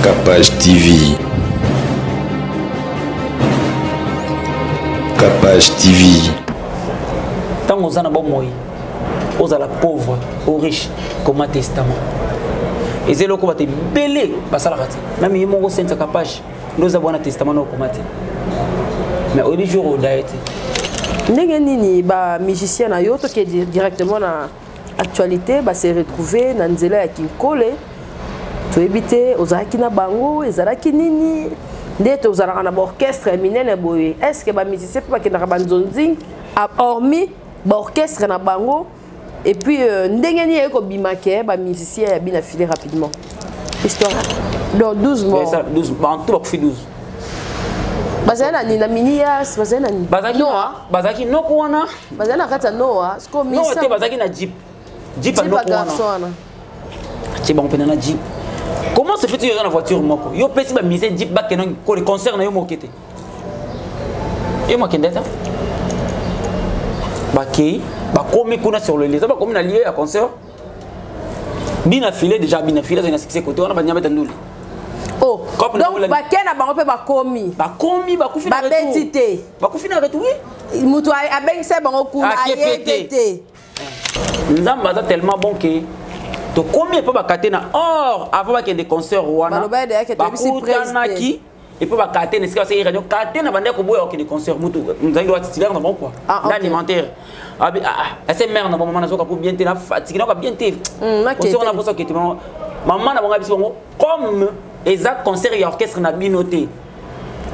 Capage TV. Capage TV. Tant aux ana bon moi, aux à la pauvre, aux riches, comme un testament. Et c'est là qu'on va te belé, bah ça la rate. Même il mon gros Capage, nous avons un testament non comme mais au jour où d'ailleurs. Ndenge nini ba musicien na yo to qui directement na actualité ba se retrouver na nzela ya Kinkole to éviter ozalaki na bango ezalaki nini ndeto ozalaka na orchestre minene boye est-ce que ba musicien peut pas que na banzonzi hormis ba orchestre na bango et puis ndenge nini ko bimake ba musicien ya bina filer rapidement histoire donc 12 mois ça 12 en tout fait 12 bazana ni na minias bazana ni bazaki bazaki no kuona bazana kata noa sko misa no te bazaki na jeep jeep no kuona ti bon pena na jeep comment se fait-il dans la voiture moko yo pesi ba mise jeep ba kenon ko le concert na yo mokete yo mokendeta ba kei ba komi kuna sur le lieu ba komi na lieu à concert bina filé déjà bina filé dans succès côté on a ba nyameta nduli. Oh, donc bakena bango pe bakomi bakufi na retour bakufi na retour oui mutu abengise bango kuna ayepete nzamba za tellement bon que to komi pe bakate na or avant ba kende concert wana baloba de yake to bisi president et puis bakate ne sika se radio kate na bande ko boya ko kende concert mutu nzangi wa titulaire na bon quoi l'alimentaire abi assez mère na bon moment na zo ka pour bien te na fatigue na ka bien te concert na bosa que maman na bonga biso comme exact concert et orchestre na binoté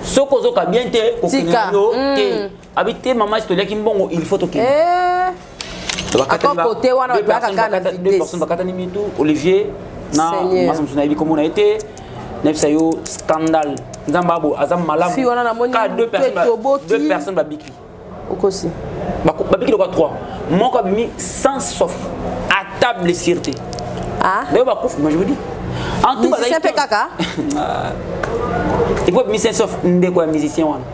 soko zoka bien te ko kinyo te habité maman stolia ki mbongo il faut to kin côté wana deux personnes bakata ni mitu Olivier na masam suna ibi comme on a été nefsa yo scandale nzambabo azam malamu ka deux personnes babiki okosi babiki quoi trois moko abimi sans sauf à table sûreté d'ailleurs bakouf moi je vous dis en tout cas c'est un kaka il faut musicien sauf ndeko musicien wana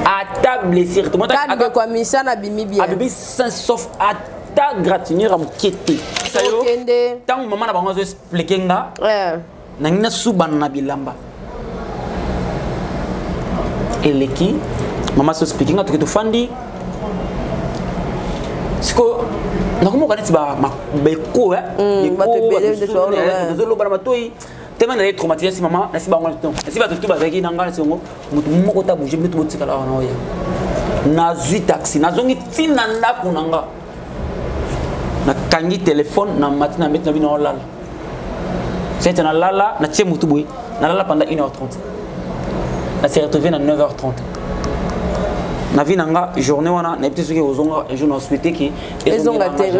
à table sûreté moi ta quoi musicien na bimi bien abibi sans sauf à ta gratinure am kete sayo tant maman na bango zo expliquer nga na ngina suban na bilamba eleki maman so expliquer nga to fandi siko nakumo kaneti ba beko zolo bana matoi tellement na traumatisé si maman na si bango non si ba tout ba zaki nanga si ngo mutu moko ta bouger mutu botika la wana oya na zui taxi na zongi tina ndaku nanga na kangi téléphone na matina metna bino lala c'est na lala na tie mutu boy na lala pendant 1h30 na s'est retrouvé à 9h30 na vie nanga journée wana na petit ce que ozonga un jour on souhaité que ils ont gâté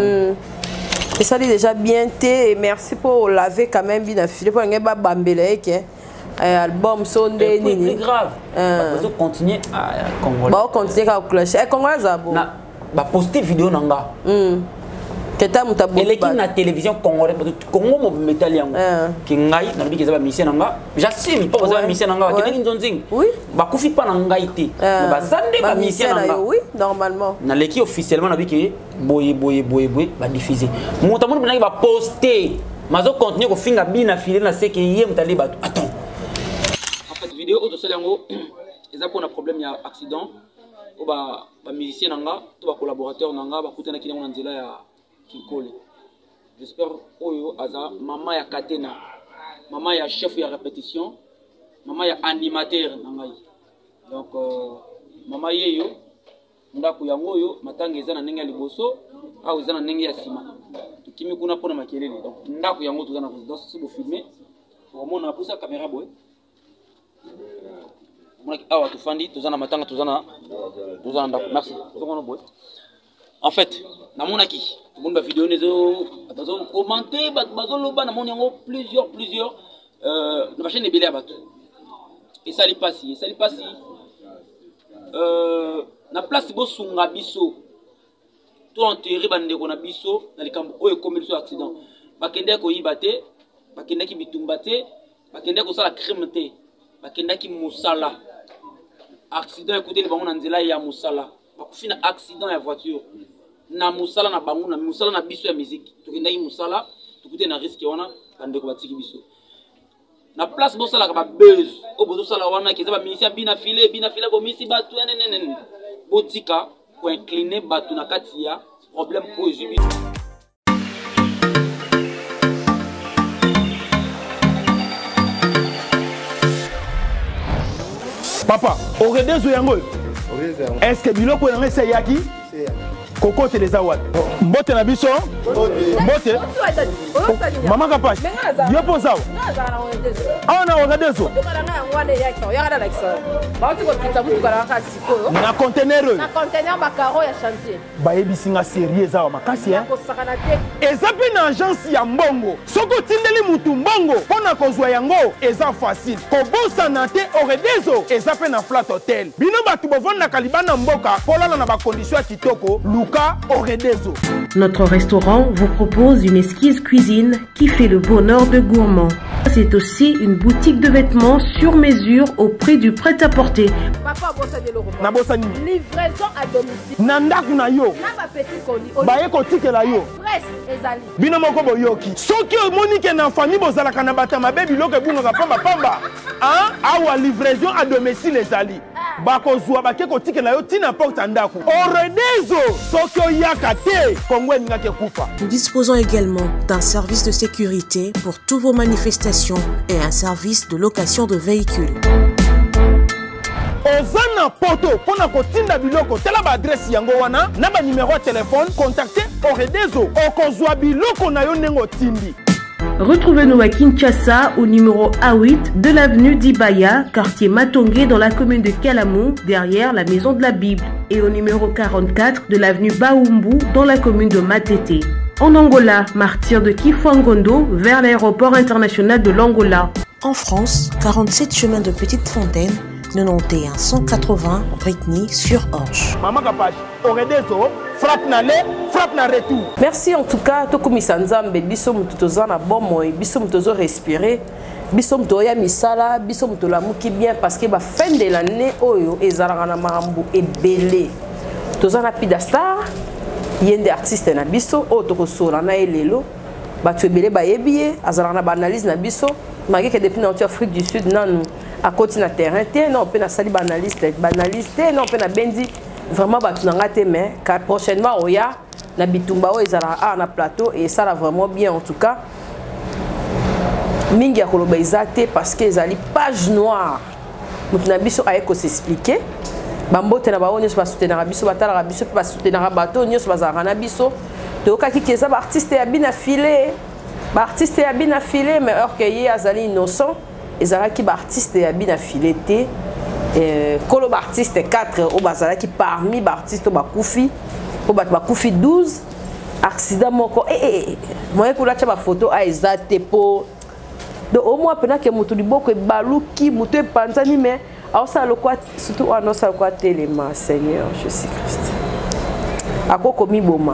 et ça dit déjà bien té et merci pour laver quand même bien filé pour ngeba bambele que album sonde nini c'est grave on continuer à congolais ba continuer à clocher congolais zabo na ba poster vidéo nanga keta mutabu elle est na télévision congolais Congo mo metal yango ki ngai na biki za mission nanga j'assume pas za mission nanga ki ngi nzonzing oui ba kufi pa na ngai te ba zande ba mission nanga oui normalement na leki officiellement na biki boye ba diffuser monta mon na ba poster mazo continuer ko finga bina filer na seke yé mutali ba attends en fait vidéo auto sel yango eza pour un problème ya accident ou ba musicien nanga to ba collaborateur nanga ba kutana ki na nzela ya Kinkole. J'espère Oyo Aza, maman ya Katena, maman ya chef ya répétition, maman ya animateur nangai. Donc maman yeyo ndako yango yo matanga eza na ndenge ya liboso au eza na ndenge ya sima. Tukimi kuna pona makelele. Donc ndako yango toza na résidence si vous filmer, vraiment na poussa caméra boy. Mona awa tufandi toza na matanga toza na ndako. Merci. Toza na boy. En fait, na monaki, tout le monde va vidéo nezo commenter, bazo loba na moni yango plusieurs na chaîne ebele abato. Et ça li passi na place bo sunga biso. To enterrer bande ko na biso na likambo oyo comme biso accident. Bakende ko yibate, bakende ki bitumba te, bakende ko sala crime te, bakende ki musala. Accident écoutez le bango na nzela ya musala. Bakufi na accident ya voiture. Na musala na bango na musala na biso ya musique tokendaki musala tukute na risque wana bandeko batiki biso na place bosala ka ba buzz o bozo sala wana ki za ba ministère bina filé bo misi batu nene botika ko incliner batu na kati ya problème oyo. Papa, Oredezo yango. Est-ce que biloko yango c'est yaki? Koko telezawat. Mbote na biso? Mbote. Mama kapash. Yopo sawa. Ana Oredezo. Na conteneur. Na conteneur bakaro ya chantier. Ba yebisinga sérieux zawa makasi hein. Ezapi na agence ya mbongo. Soko tindeli mutu mbongo pona kozwa yango eza facile. Kobosa na te Oredezo ezape na flat hotel. Bino batu bovanda kalibana mboka polala na ba condition kitoko Luka Oredezo. Notre restaurant vous propose une exquise cuisine qui fait le bonheur de gourmands. C'est aussi une boutique de vêtements sur mesure au prix du prêt-à-porter. Papa bossa de l'euro. Na bossa ni. Livraison à domicile. Nandaku na yo. Na ba petit colis. Baye ko tikela yo. Presse ezali. Bino moko boyoki. Soki omonike na famille bozalaka na batama be biloko ebungaka pamba. Hein? Awa livraison à domicile ezali. Bakozwa bake ko tikela yo tina porte ndaku. Oredezo soki oyaka te kongwe ngake kufa. Nous disposons également d'un service de sécurité pour toutes vos manifestations et un service de location de véhicules. Ozana poto pona kotinda biloko tela ba adresse yango wana na ba numéro de téléphone contactez Oredezo okozwa biloko na yo nengo tindi. Retrouvez-nous à Kinshasa au numéro A8 de l'avenue d'Ibaya, quartier Matongé dans la commune de Kalamou, derrière la maison de la Bible, et au numéro 44 de l'avenue Baoumbu dans la commune de Matete. En Angola, martyr de Kifuangondo vers l'aéroport international de l'Angola. En France, 47 chemin de Petite Fontaine, 91 180 Brittany-sur-Orge. Maman Kapash, Oredezo, frappe na retour. Merci en tout cas, Tokomisa Nzambe, biso mututoza na bon moy, biso mutozo respirer, biso mutoya misala, biso mutolamuki bien parce que ba fin de l'année oyo ezalaka na makambo ebele. Toza na Pidastar, yende artiste na biso o tokosola na elelo, batu ebele bayebi azalaka na ba analyse na biso, malgré que depuis na Afrique du Sud nanu à côté na terrain te non pe na sali banaliste non pe na bendi vraiment batu na ngate mais car prochainement oya na bitumba o ezala na plateau et ça va vraiment bien en tout cas mingi ya koloba ezate parce que ezali page noire mutu na biso ayeko s'expliquer bambote na bawo nyoso basoutenaka biso batalaka biso pe basoutenaka bato nyoso bazalaka na biso toyokaki ke eza baartiste ya bina filé mais or que ye azali innocent ezalaki baartiste ya bina filé te kolo baartiste 4 oyo bazalaki parmi baartiste oyo bakufi po bato bakufi 12 accident moko moye kolatya bafoto eza te po do au moins penake moto liboko ebaluki moto epanzani mais aosala lokwa surtout wana osala lokwa telema Seigneur Jésus Christ akokomi boma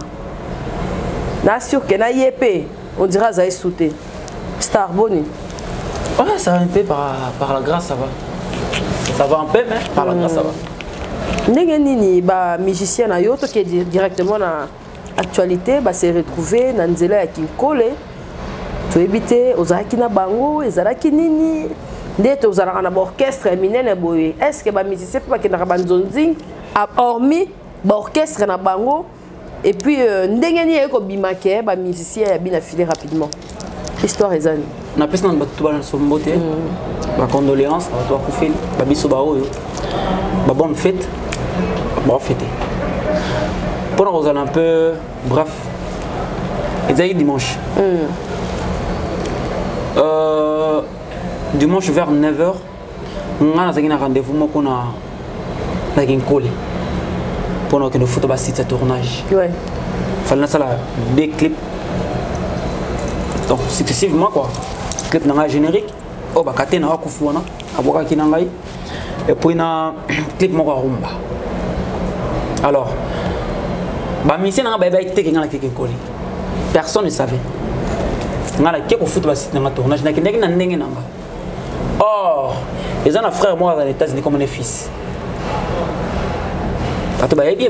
na sûr que na ye pe on dira azali souté Star Boni. Ouais, ça va un peu par la grâce, ça va. Ça va un peu, mais par la grâce, ça va. Ndenge nini ba musicien na yo to qui est directement na actualité ba se retrouver na nzela ya Kinkole to éviter ozalaki na bango ezalaki nini ndete ozalaka na orchestre minene boye est-ce que ba musicien pa kendaka banzonzi hormis ba orchestre na bango et puis ndenge nini ko bimake ba musicien ya bina filer rapidement histoire ezani na pesa na batu bana sombote ba condoléances na to akufeli ba biso ba oyo ba bonne fête ba fête pour nous un peu bref ezali dimanche dimanche vers 9h nga nazaki na rendez-vous moko na Kinkole pour que nous photo ba site de tournage ouais fallait ça des clips donc successivement quoi clip na générique oh ba katena wa kufuana aboka kinangai et puis na clip moko rumba alors ba mission na ba été que ngala Kinkole personne ne savait ngala ke ko foot ba site na tournage na kindeki na ndenge nanga or les un frère moi dans les États-Unis comme un fils tato ba yebi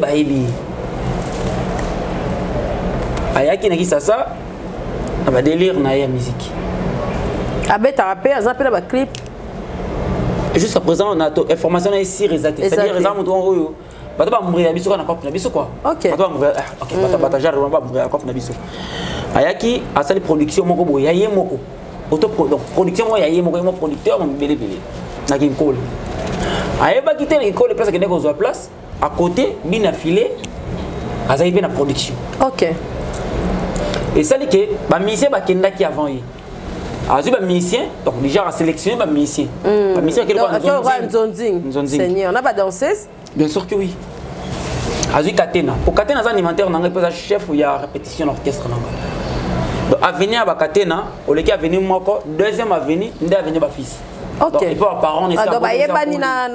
ayaki na kisasa aba délire na ya musique abeta rappé azapela ba clip. Jusqu'à présent on a information ici résaltée. C'est-à-dire exemple on bata ba mourir biso na cop na biso quoi. OK. Bata mourir OK bata jar on va mourir cop na biso. Ayaki asali production moko boye yaye moko. Donc production moi yaye moko mo producteur mo belé na kinkole. Ayeba quitter l'école place que ndeko zo place à côté bina filé azali bien la production. OK. Et ça dit que ba musicien ba kenda qui avant yi. Azu ba musicien donc déjà à sélectionner ba musicien. Ba musicien qui doit Nzonzing. Seigneur, on a pas danseuse? Bien sûr que oui. Azu Katena. Pour Katena za animateur nanga peut chef ou il y a répétition orchestre nanga. Donc avenir ba Katena, au lieu avenir moko, deuxième avenir, ndé avenir ba fils. OK. Donc il peut parents ne ça. Donc ba yeba ni na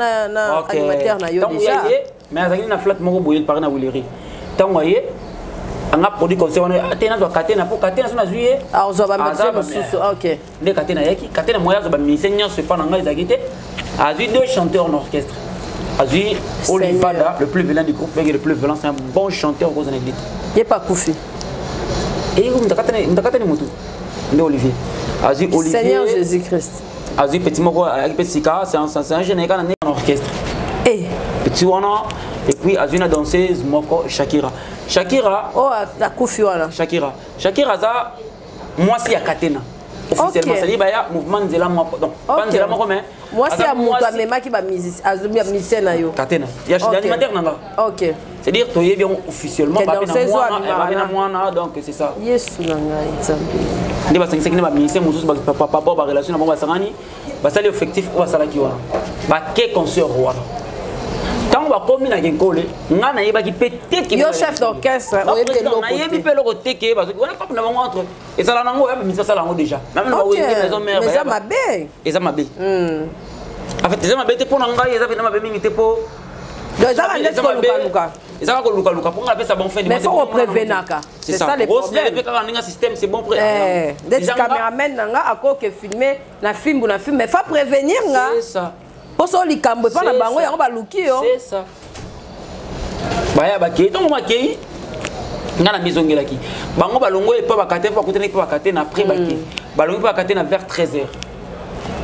animateur na yo déjà. Mais azali na flat moko boyel par na Wileri. Tant voyez on a produit comme ça on a Katena doit Katena pour Katena son azuye. Ah on va mettre sous OK. Ndé Katena yaki, Katena moya zo ba musicien c'est pas nanga ezakité. Azu deux chanteurs en orchestre. Azui Olivada, le plus vilain du groupe, le plus vilain, c'est un bon chanteur aux années. Il n'est pas Koufi. Et vous m'avez dit que Olivier. Azui Olivier. Seigneur Jésus-Christ. Azui Petit Moko, avec Petit Sika, c'est un général en orchestre. Petit Wana, et puis Azui une danseuse Moko, Shakira. Shakira. Oh, la Koufi Wana. Shakira. Shakira, ça, moi, c'est à Katena. Officiellement, c'est le mouvement de la Moko. Donc, pas de la Moko, mais. Moi c'est à moi qui va musicien na yo. Katena. Il y a animateur nanga. OK. C'est-à-dire toi bien officiellement ba na mwana donc c'est ça. Yesu nanga nzambe. Ndi ba 5 ba musicien mususu ba papa ba relation na ba sangani ba sali effectif ba sala ki wana. Ba ke concert wana. Tant ba komi na kenkole ngana yeba ki peut-être yo chef d'orchestre o yebe loko. Na yebi pe loko teke ba wana pas na bango entre. Et ça la nango ya musicien sala ngo déjà. Même na wenge maison mère. Mais ça m'a bien. Et ça m'a bien. En fait, ça m'a bien pour nanga, ça fait na m'a bien ngité pour. Donc ça va laisser luka. Ça va luka pour on appelle ça bon fin. Mais faut prévenir ka. C'est ça le problème. Le système c'est bon pour. Des caméramans nanga ako que filmer na film mais faut prévenir nga. C'est ça. Pour ça likambo pas na bango yango ba luki yo. C'est ça. Baya ba ke donc ma ke ngana bizongela ki. Bango balongo et pas ba katé pas côté pas katé na après ba ke. Balongo pas katé na vers 13h.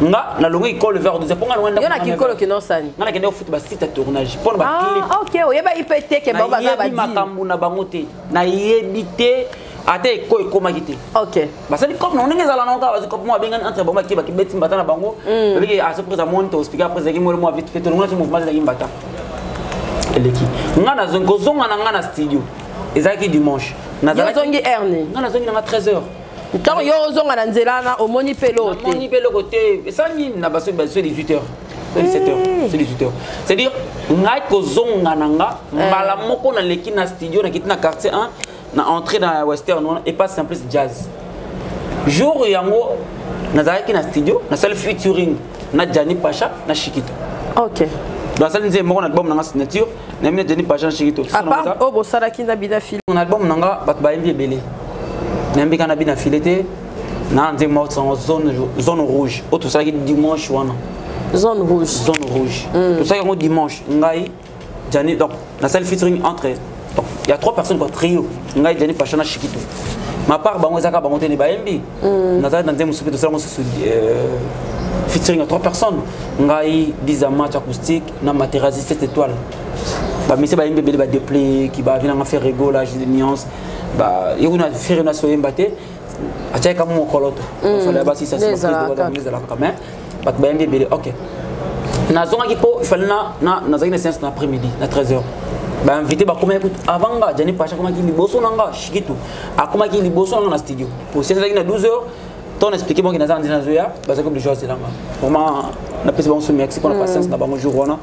Nga na longo école vers 12h pour nga longo ndako. Yona kikolo kino sani. Nga na kende au foot ba site tournage pour ba clip. Ah OK, oyeba IPT ke ba za ba di. Makambu na bango te. Na yebité ate ko ekoma kité. OK. Ba sali comme non ngeza la nonga ba ko mo benga entre bomba ki ba ki beti mbata na bango. Beki a se présent monte au speaker après zaki mo vite fait tout le monde se mouvement zaki mbata. Eleki. Nga na zongo zonga na nga na studio. Ezaki dimanche. Na zongi erni. Nga na zongi na 13h. Tant yo zonga na nzela na omoni pelo te. Omoni pelo côté ça ni na baso 18h. 17h, c'est 18h. C'est-à-dire ngai ko zonga nanga mbala moko na leki na studio na kiti na quartier 1 na entrée dans western et pas simple jazz. Jour yango nazaki na studio na salle featuring na Jani Pacha na Shikito. OK. Dans salle nze moko na album nanga signature na mine Jani Pacha na Shikito. À part oh bo sala ki na bida film. Mon album nanga bat ba mbi belé. Nambi kana bina fileté na nze mort en zone rouge. Autre ça qui dimanche wana. Zone rouge. Zone rouge. Tout ça on dimanche ngai Jani donc la salle featuring entre donc il y a 3 personnes quoi trio ngai Jani Pacha na Shikito. Ma part bango zaka bango tene ba mbi. Na za dans musupe tout ça on se featuring à 3 personnes ngai 10 match acoustique na Materazzi 7 étoiles. Ba monsieur ba mbi bele ba déplay qui ba venir faire rigolage de nuance. Bah, il y a une affaire na soyez mbaté a tchai comme mon coloto fallait ba si ça se passe dans les la caméra bat ba mbi bele OK na zonga ki po fallait na zaki na séance na après-midi na 13h ba invité ba comment écoute avant nga Jani Pacha comment ki liboso nanga Shikito a comment ki liboso nanga na studio pour séance na 12h ton expliquer bon ki na za ndina zoya ba ça comme les choses c'est là vraiment na pese bon sur Mexique pour la patience na bango jour wana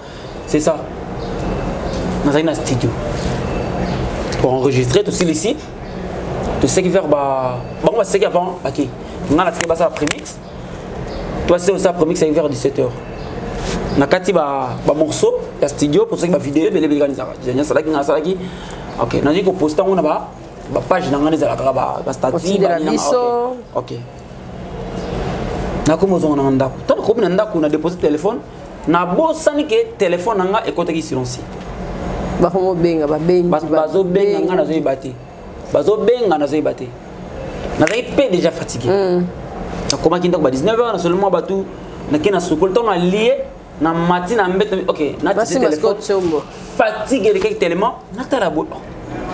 c'est ça na zaki na studio pour enregistrer tout ici. Tu sais qui faire bah bon on va c'est avant OK on a la télé ça premix toi c'est ça premix vers 17h na kati ba morceau ya studio pour ça que ba vidéo bele organiser j'ai ça là qui na ça qui OK na dit ko poster on a ba page na ngani za la ba statut ba ni OK na ko mozo na ndako to ko na ndako na déposer téléphone na bosani ke téléphone nga e côté qui silencieux ba ko mo benga ba bengi bazo benga nga na zo ibati bazo benga na zo ibati na zai pe déjà fatigué nakoma kinda ba 19h na seulement batu na kena sokol ton lié na matin na mbet OK na téléphone fatigue les tellement na tala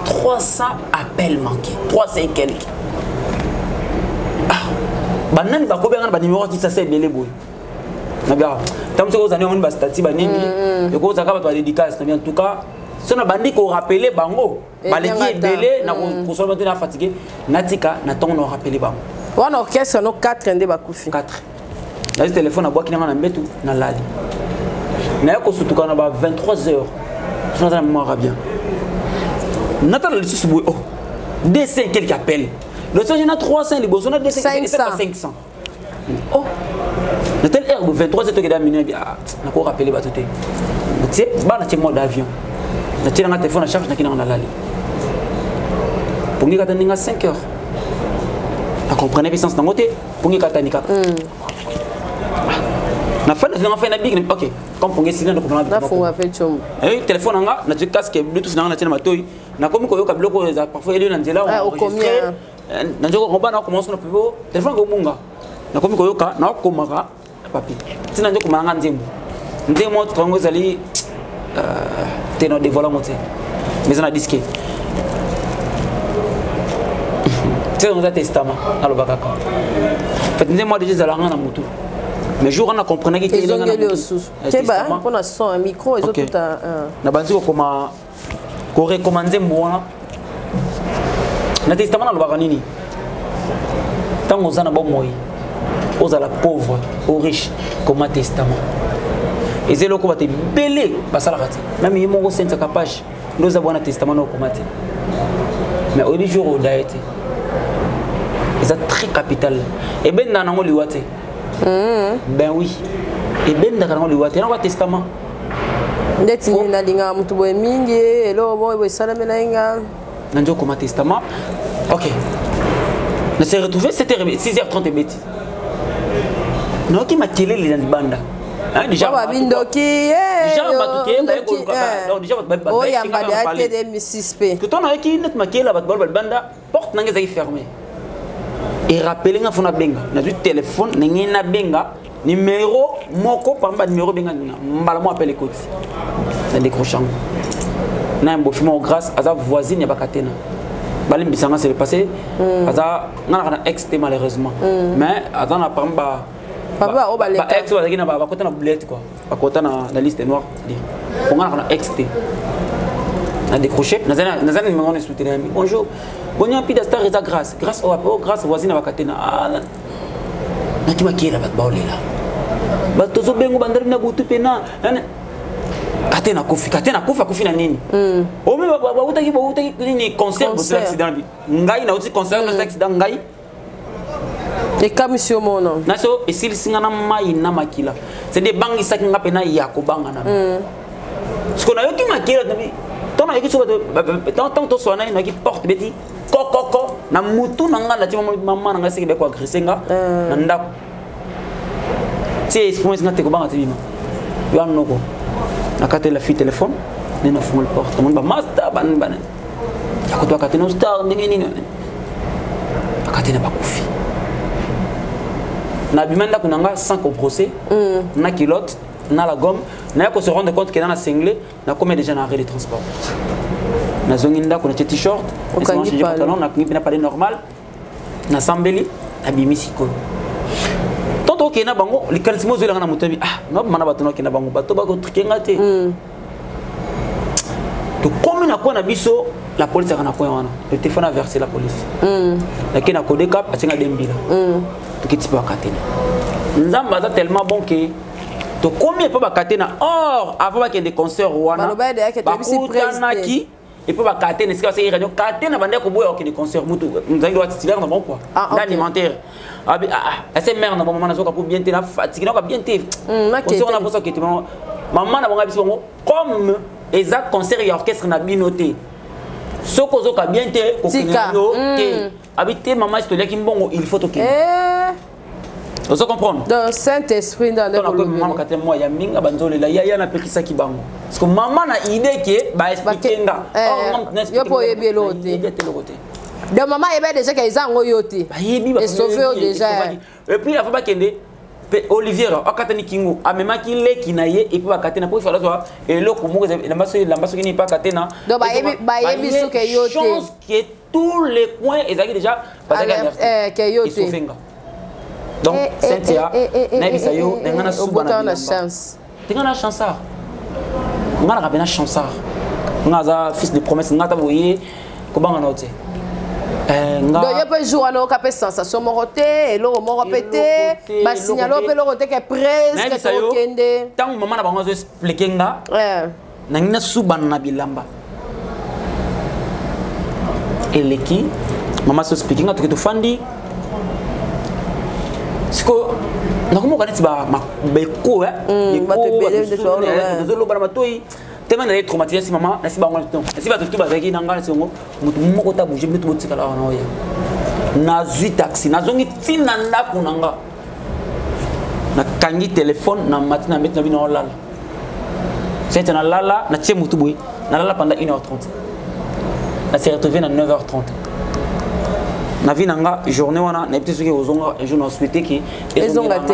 300 appels manqués 300 et quelques banani ba ko benga ba numéro qui ça c'est belé boy na bien tant que vous avez on ba stati ba nini et ko zaka ba dédicace en tout cas si on a bandi ko rappeler bango ba les qui belé na ko so maintenant fatigué natika na ton on rappeler bango on orchestre no 4 ndé ba kufi 4 na téléphone na boki na mbetu na lali na ko sutuka na ba 23h je n'entends mémoire bien natala le sous boy oh 200 quelques appels le soir j'ai 300 les besoins de 500 oh na tel heure de 23 heures que d'amener bien na ko rappeler ba tout tu sais ba na mode d'avion na tira na téléphone à charge na kina na lali pour ngi katani 5 heures na comprenez puissance na ngote pour ngi katani ka na fin na big OK comme pour ngi sina na comprendre na faut appeler chom téléphone nga na tu casque bluetooth na tina matoi na komi ko yoka biloko za parfois ele na nzela au combien na njoko komba na commence na pivo téléphone ko bunga na komi ko yoka na komaka papi tina njoko manga nzemo trongo zali teno de vola monter mais on a disque c'est dans un testament à l'obakaka fait nzemo déjà zalanga na mutu mais jour on a compris que ils ont gueulé au sous c'est ba on a son un micro ils ont tout un na banzi ko koma ko recommander mbona na testament na lobaka nini tango zana ba moi aux la pauvre aux riches comme un testament et c'est loko bate belé basala kati même yimo ko senza capage nous avons un testament no komate mais au jour au daete c'est très capital et ben na ngo liwate ben oui et ben na ngo liwate na testament ndeti na linga mutu boy mingi elo boy salame na inga nanjo comme testament OK on s'est retrouvé 6h30 bêtises non qui m'a tiré les banda déjà bindoki déjà batuke donc déjà oh ya mbadi ate de suspect tout on a qui net makela banda porte nanga zaki fermée et rappeler nga fona benga na du téléphone na benga numéro moko pamba numéro benga mbala mo appelle écoute na décrochant na un beau film grâce à sa voisine ya bakatena balim bisanga c'est le passé aza ngana ex malheureusement mais aza na pamba papa o baleta ex wa zaki na ba kota na boulette quoi ba kota na la liste noire dit on ngana ex na décroché na zana numéro ne soutenir bonjour bonya pida star eza grâce au grâce voisine ya bakatena na ki makela bat baolela ba tozo bengo bandari na butu pena katena kufi na nini o me ba utaki ni concert pour accident ngai na uti concert na accident ngai et kamisio mono na so esil singa na mai na makila c'est des bangi saki nga pena ya ko banga na ce qu'on a eu qui makila tant na ekiso tant to so na ki porte beti koko na mutu na nga na ti mama na nga seki be ko agresser nga na ndako ti expose nga te ko banga ti bima yo noko na kate la fille téléphone nena fumul porte mon ba master ban yakoto akate no star ndenge nini akate na bakufi na bimanda kunanga sans procès na kilote na la gomme na ko se rendre compte que na singlé na comme déjà na arrêt de transport na zonginda ko na t-shirt na changer pantalon na kingi na pas normal na sambeli abimisi ko tonto ke na bango likansimo zo na mutabi no mana batono ke na bango bato ba ko trikenga te to comme na ko na biso la police a na ko wana le téléphone a versé la police la ke na ko de cap atinga dembila to kiti pa katena nzamba za tellement bon que to combien pas ba katena or avant ba ke des concerts wana ba kutanaki et puis ba katena c'est que radio katena bande ko boya ke des concerts mutu nzangi wa titulaire na bon quoi d'alimentaire c'est merde na bon maman na soka pour bien te na fatigue na bien te on a pour ça que maman na bonga biso comme exact concert et orchestre na binoté soko zoka bien te ko kinyo te habiter maman stolia ki mbongo il faut to ke vous comprenez dans Saint-Esprit dans le maman katé moi ya minga banzole la ya na pekisa ki bango parce que maman na idée que ba expliquer nga yo po yebelote Donc maman est déjà qu'ils ont yoté. Et sauvé déjà. Et puis la fois kende Olivier akatani kingo amema ki leki na ye et puis bakatena pour faire ça et loko moko na maso qui n'est pas katena. Donc ba yebi so ke yoté. Chance que tous les coins ezaki déjà parce que yoté. Donc Cynthia na bisayo ngana suba na chance. Tinga chance ça. Ngana ka bena chance ça. Ngaza fils de promesse ngata boye ko banga na ote. Donc il peut jouer à capé sensation moroté et l'eau moropété ba signalo pe l'oroté que presque to kende tant maman na bango zo expliquer nga na ngina suba na bilamba eleki maman so expliquer nga to fandi siko na komo kaneti ba beko ba te bele de so zo ba matoi tellement d'aller traumatiser si maman na si bango temps si ba tout ba zaki na ngana singo mutu moko ta bouger mutu botika la na oya na zui taxi na zongi tina ndako nanga na kangi téléphone na matina metna bino lala c'est na lala na tie mutu boy na lala pendant 1h30 na s'est retrouvé à 9h30 na vie nanga journée wana na petit ce que ozonga un jour na souhaité que ezonga te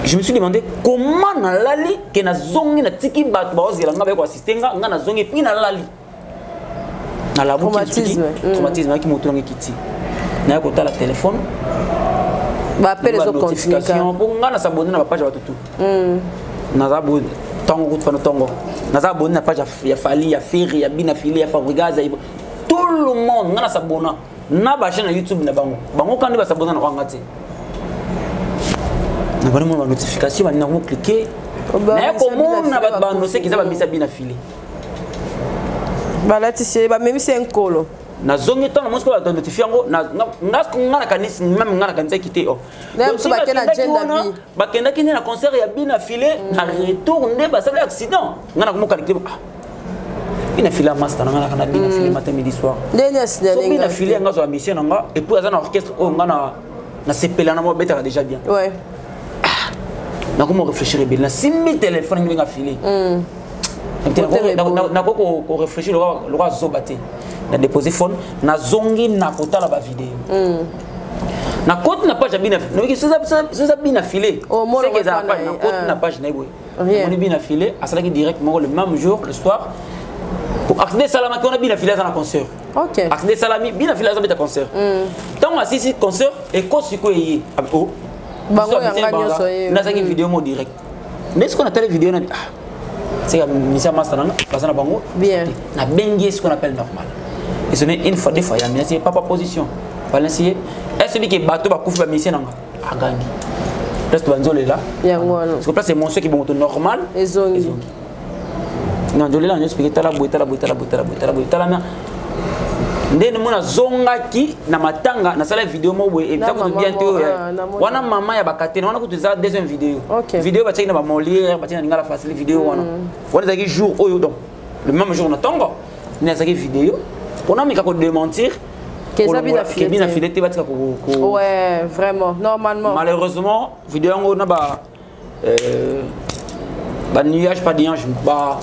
je me suis demandé comment na lali que na zongi na tiki bat ba ozela nga ba ko assister nga na zongi puis na lali na la traumatisme qui moto ngi kiti na ko tala téléphone ba appel les notification pour nga na s'abonner na page ba tutu na za bo tongo ko fano tongo na za abonner na page ya Fali ya Ferry ya Bina Fili ya Fabrigaza tout le monde nga na s'abonner na ba chaîne YouTube na bango kandi ba s'abonner na kwanga te na bana mo notification ba nango cliquer na ko mo na ba no se ki za ba misa Bina Fili ba lati se ba même c'est un colo na zongi to na mosko ba notifier ngo na ngana kanisi même ngana kanisa kité o na so ba kena agenda bi ba kenda kini na concert ya Bina Fili na retour nde ba ça accident ngana ko mo connecter Bina Fili master ngana kana Bina Fili matin midi soir so Bina Fili nga zo mission nga et puis azana orchestre o ngana na sepela na mo beta déjà bien ouais na comment réfléchir bien na simi téléphone ngi nga Fili na ko réfléchir le roi zobate na déposer phone na zongi na kota la ba vidéo na côté na page Bina no ki ça Bina Fili c'est que ça page na côté na page na boy on est Bina Fili à ça qui directement le même jour le soir pour accéder salama qu'on a Bina Fili dans un concert OK accéder salami Bina Fili dans un concert tant assisi concert et ko siko yi oh bango yanga nyoso yi na ça qui vidéo mo direct mais ce qu'on a télé vidéo na c'est comme Misa Master parce que bango bien na bengi ce qu'on appelle normal et ce n'est une fois des fois il y a c'est pas position balancer est-ce que bateau ba kufa mission nanga agangi reste banzole là parce que place c'est mon ceux qui bon normal et zongi non je l'ai expliqué tala boy ndene mona zonga ki na matanga na sala vidéo mo boy et ça ko bien to wana mama ya bakatena wana ko tuza deuxième vidéo vidéo ba tchina ba molière ba tchina ngala facile vidéo wana zaki jour oyo donc le même jour na tongo na zaki vidéo on a mis ka ko démentir que ça Bina Fili te batika ko ouais vraiment normalement malheureusement vidéo ngo na ba nuage pas nuage ba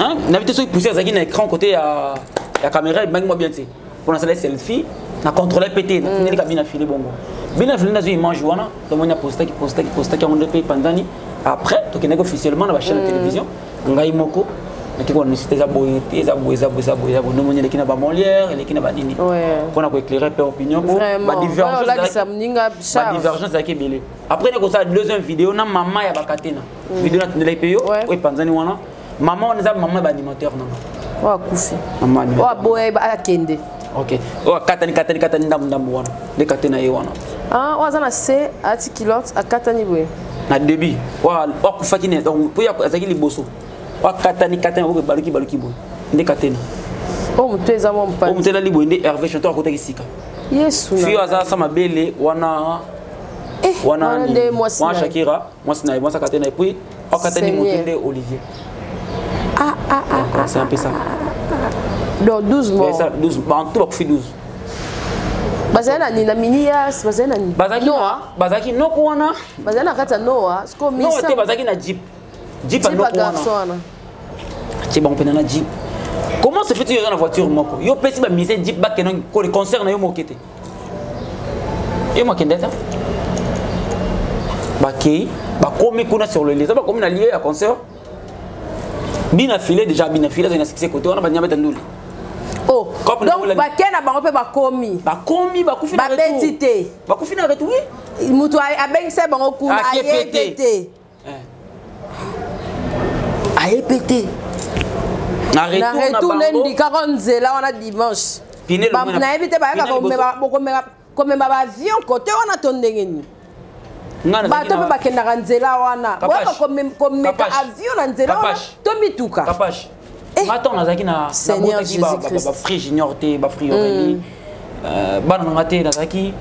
hein n'avait pas poussé zaki na écran côté à la caméra et moi bien tu pour la selfie na contrôler pété na finir Bina Fili bongo Bina Fili na zo image wana to monya posta qui on depuis pendant après to kenego officiellement na ba chaîne de télévision ngai moko na kiko na cité za boy no monya lekina ba Molière lekina ba nini pour na ko éclairer pe opinion ba divergence avec belé après na ko ça deuxième vidéo na mama ya bakatena vidéo na tendele peyo et panzani wana maman on a maman ba animateur nanga wa kufi maman wa boy ba akende OK o katani ndambu wana de katena ye wana ah wa zana se ati kilote akatani boy na début wa kufa kine donc pour ya azaki liboso wa katani o baluki boy de katena o muteza mo mpa o mutela liboy de Hervé chanteur à côté kisika yesu fio aza sama bele wana wana nde moi Shakira moi katena et puis o katani mutende Olivier c'est un peu ça. Donc 12 mois. C'est ça, 12. En tout, fait 12. Bazana ni na minias, bazana ni. Bazaki no kuona. Bazana kata noa, sko misa. No te bazaki na jeep. Jeep no kuona. Jeep on pena na jeep. Comment se fait-il dans la voiture moko? Yo pesi ba mise jeep ba kenon ko le concert na yo mokete. Et moi qui ndeta. Ba kei, ba komi kuna sur le les ba komi na lié à concert. Bina filé déjà bina filé dans succès côté on a ba nyameta nduli. Oh, donc ba kena ba pe ba komi. Ba komi ba ku fina ba betité. Ba ku fina retour. Mutu a ben se ba ku na pété. A pété. Na retour na ndi 40 là on a dimanche. Pinel ba na éviter ba comme ba avion côté on a tondenge ni. Ba to ba kenda nzela wana. Ba comme avion na nzela wana. To mituka. Kapache. Attends nazaki na Seigneur Jésus-Christ. Ba free junior te ba free Aurélie. Ba na ngate nazaki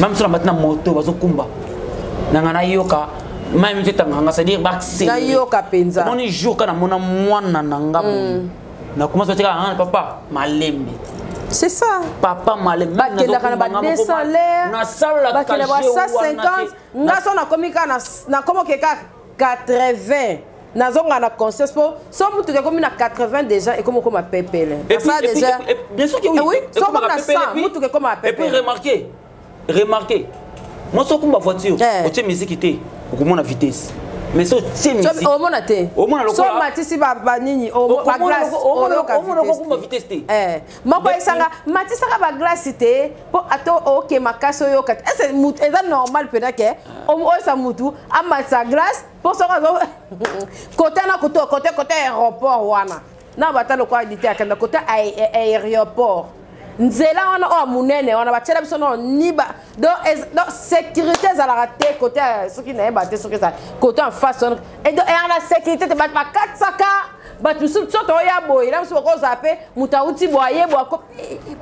même sur la maintenant moto bazo kumba. Nangana yoka même tu tanga c'est-à-dire baxé. Na yoka penza. Mon jour kana mona mwana nanga. Na commence à dire papa malembe. C'est ça. Papa malembe. Ba kenda kana ba 200 l'air. Na sala ba kenda ba 150. Ngaso na komika na komo keka 80. Nazonga na conscience pour so mutu ke komi na 80 déjà et comme ma pepele. Ça déjà. Bien sûr que oui. Oui, so comme na 100 mutu ke comme ma pepele. Et puis remarquez. Moi so comme ma voiture, o tient musique té, o comme na vitesse. Mais so tient musique. O mona té. O mona so matisi ba nini o ba glace. O mona comme vitesse té. Moko esanga matisi ka ba glace té pour ato OK makaso yo kat. Est mutu est normal peut que o sa mutu amatsa glace pour so côté na côté aéroport wana. Na batalo kwa dité akanda côté aéroport. Nzela on a munene on a batela biso no niba donc sécurité za la raté côté ce qui n'est pas ce que ça côté en face et donc la sécurité te bat pas 400 ka bat tout so to ya boy là so ko zaper mutauti boye bo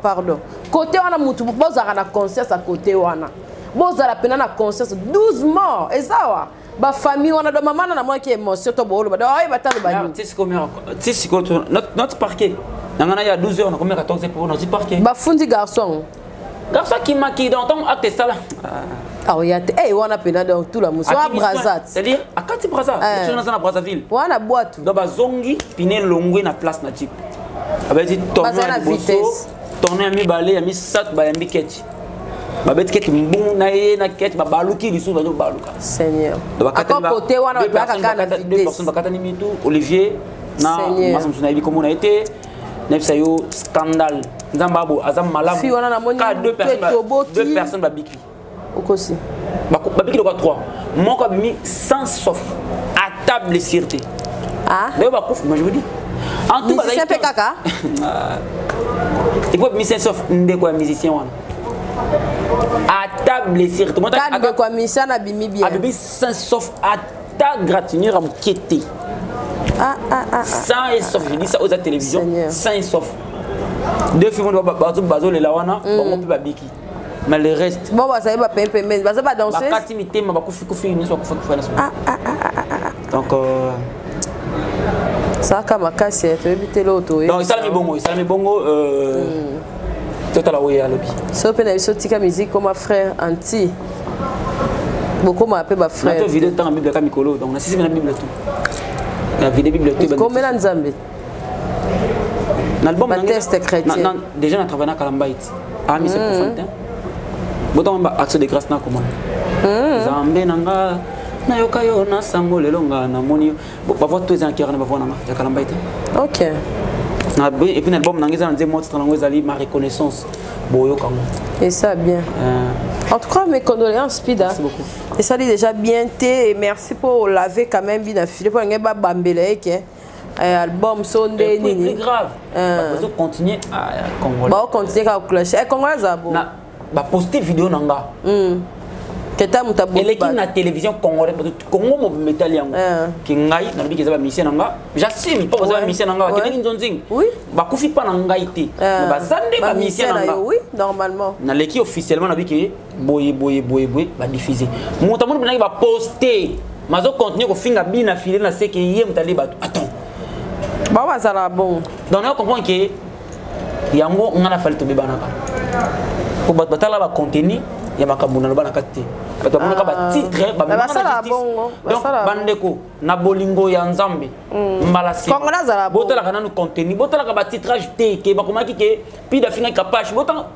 pardon côté on a mutu bozara na conscience à côté wana bozara pena na conscience 12 morts et ça wa ba famille on a de maman na moi qui émotion to bolo ba ay batalo ba ni tisi ko notre parquet. Il y a 12 heures, on a combien 14 heures pour notre parquet. Bah, fundi garçon. Garçon qui maquille dans ton acte ça là. Ah oui, on a peine dans tout la mousse. On a Brazat. C'est-à-dire, à quand tu Brazat? Je suis dans Brazzaville. On a boîte. Donc, Zongi, piné longue na place na jeep. Avec dit tourner à vitesse. Tourner à mi balai, à mi sat, à mi ketch. Ba bet ket mbung na ye na ket ba baluki lisu ba baluka. Seigneur. Encore côté on a ba kana vitesse. Deux personnes ba katani mitu Olivier na Masam Sunaïbi comme on a été. Nefsa yo scandale. Nzambabo azam malam. Ka deux personnes ba biki. Okosi. Ba biki de quoi 3. Mon ko mis sans sauf à table sûreté. Ah. D'ailleurs ba kouf, moi je vous dis. En tout cas, c'est fait caca. Il faut mis sans sauf ndé quoi musicien wana. À table sûreté. Moi ta de quoi musicien na bimi bien. A sans sauf à ta gratinure am kété. Sans et sauf, je dis ça aux télévisions, sans et sauf. Deux films, on va bazo les lawana, on peut pas biki. Mais le reste. Bon, ça va pas pimper, mais ça va pas danser. Ba katimité, ma ba kufi ni so kufi na so. Donc ça comme casse, tu éviter l'auto. Donc ça me bongo total away à l'obi. So pe na biso tika musique comme frère anti. Beaucoup m'appelle ma frère. La vidéo dans la Bible Kamikolo, donc on a saisi la Bible tout. La vidéo bibliothèque. Combien de Nzambe? L'album test chrétien. Non, déjà on travaille à Kalambait. Ah mais c'est pour Fantin. Boton ba action de grâce na comment. Nzambe nanga na yokayo na sango lelonga na moni. Ba voir tous les enquêteurs na ba voir na ya Kalambait. OK. Et puis l'album nangeza nze mot dans ngwezali ma reconnaissance. Boyo kango. Et ça bien. En tout cas, mes condoléances, Pida. Merci beaucoup. Et ça dit déjà bien té et merci pour laver quand même bien affilé pour un ba bambele que album sondé nini. C'est grave. On continuer à Congolais. Bah on continue à clocher. Congolais ça bon. Na ba poster vidéo nanga. Keta mutabu. Elle est qui na télévision congolais Congo mo metal yango. Ki ngai na biki za mission nanga. J'assume pas za mission nanga ki ngi nzonzing. Oui. Ba kufi pa nanga ité. Ba zande ba mission nanga. Oui, normalement. Na leki officiellement na biki boye ba diffuser. Motamon bina ba poster. Mazo contenu ko finga bina filé na seke yé mutali ba. Attends. Ba wa zala bon. Donc on comprend que yango ngana fali to bebanaka. Ko batala ba contenu ya makambo na loba na kati bato bamonaka ba titre ba mema na justice donc bandeko na bolingo ya nzambe mbalasi botala kana no contenu botala ka ba titrage te ke bakomaki ke pida finga kapage botala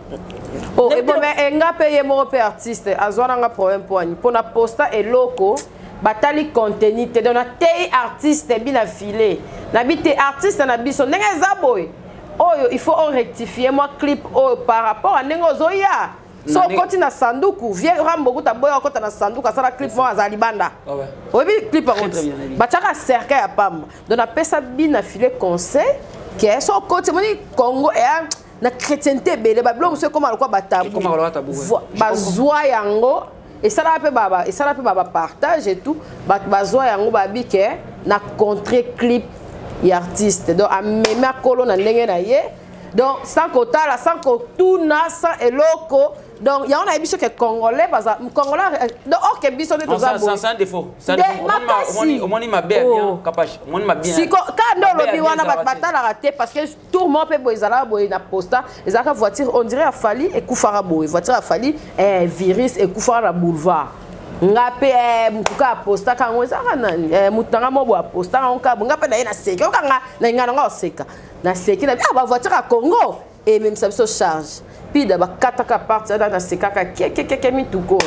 oh et bon mais nga paye mo pe artiste azwana nga problème pour na posta eloko batali contenu te dona te artiste bina filé na bité artiste na biso ndenge za boy oyo il faut rectifier moi clip par rapport à ndenge ozoya so koti na sanduku vie rambo kuta boya kota na sanduku asala clip mo azali banda obi clip akoti bataka cercle ya pamba dona pesa bina filé conseil que so koti moni Congo et na chrétienté belé ba blom so comme alko batabu bazwa yango et ça là pe baba partage et tout bazwa yango babi ke na contre clip et artiste donc a même kolo na ndenge na ye donc sans kotala sans kotuna sans eloko donc il y a on a biso que congolais parce que congolais donc ok biso de tout ça c'est un défaut ça au moins ma bien capable moi ma bien si quand on lobi wana batala raté parce que tout le monde peut boizala boy na posta les aka voiture on dirait a falli et kufara boy voiture a falli virus et kufara na boulevard ngape mukuka posta kango ezaka nani mutanga mobo posta nka ngape na ye na seki okanga na ngana nga oseka na seki na ba voiture à Congo et même ça se charge pida ba kataka parti na sekaka ke mituko